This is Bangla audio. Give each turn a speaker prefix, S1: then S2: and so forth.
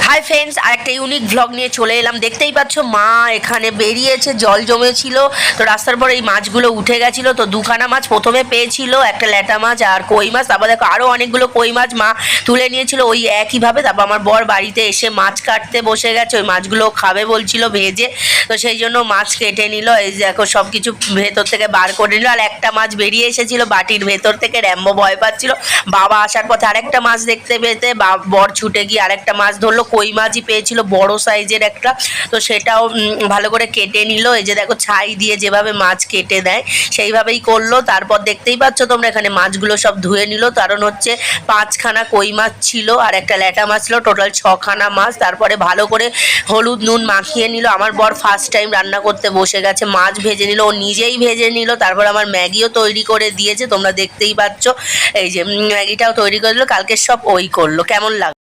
S1: হাই ফ্রেন্ডস, আরেকটা ইউনিক ভ্লগ নিয়ে চলে এলাম। দেখতেই পাচ্ছ মা এখানে বেরিয়েছে, জল জমেছিল তো রাস্তার পর এই মাছগুলো উঠে গেছিলো। তো দুখানা মাছ প্রথমে পেয়েছিল, একটা ল্যাটা মাছ আর কই মাছ। তারপর দেখো আরও অনেকগুলো কই মাছ মা তুলে নিয়েছিল ওই একইভাবে। তারপর আমার বর বাড়িতে এসে মাছ কাটতে বসে গেছে, ওই মাছগুলো খাবে বলছিল ভেজে, তো সেই জন্য মাছ কেটে নিল। এই দেখো সব কিছু ভেতর থেকে বার করে নিল। আর একটা মাছ বেরিয়ে এসেছিল বাটির ভেতর থেকে, র্যাম্বো ভয় পাচ্ছিল। বাবা আসার পথে আরেকটা মাছ দেখতে পেতে বর ছুটে গিয়ে আরেকটা মাছ ধরলো। কই মাছই পেয়েছিল বড় সাইজের একটা, তো সেটাও ভালো করে কেটে নিল। এই যে দেখো ছাই দিয়ে যেভাবে মাছ কেটে দেয় সেইভাবেই করলো। তারপর দেখতেই পাচ্ছ তোমরা এখানে মাছগুলো সব ধুয়ে নিল, কারণ হচ্ছে 5খানা কই মাছ ছিল আর একটা ল্যাটা মাছ ছিল, টোটাল 6খানা মাছ। তারপরে ভালো করে হলুদ নুন মাখিয়ে নিল। আমার বর ফার্স্ট টাইম রান্না করতে বসে গেছে, মাছ ভেজে নিল, ও নিজেই ভেজে নিল। তারপর আমার ম্যাগিও তৈরি করে দিয়েছে, তোমরা দেখতেই পাচ্ছ। এই যে ম্যাগিটাও তৈরি করে দিল, কালকে সব ওই করলো। কেমন লাগলো?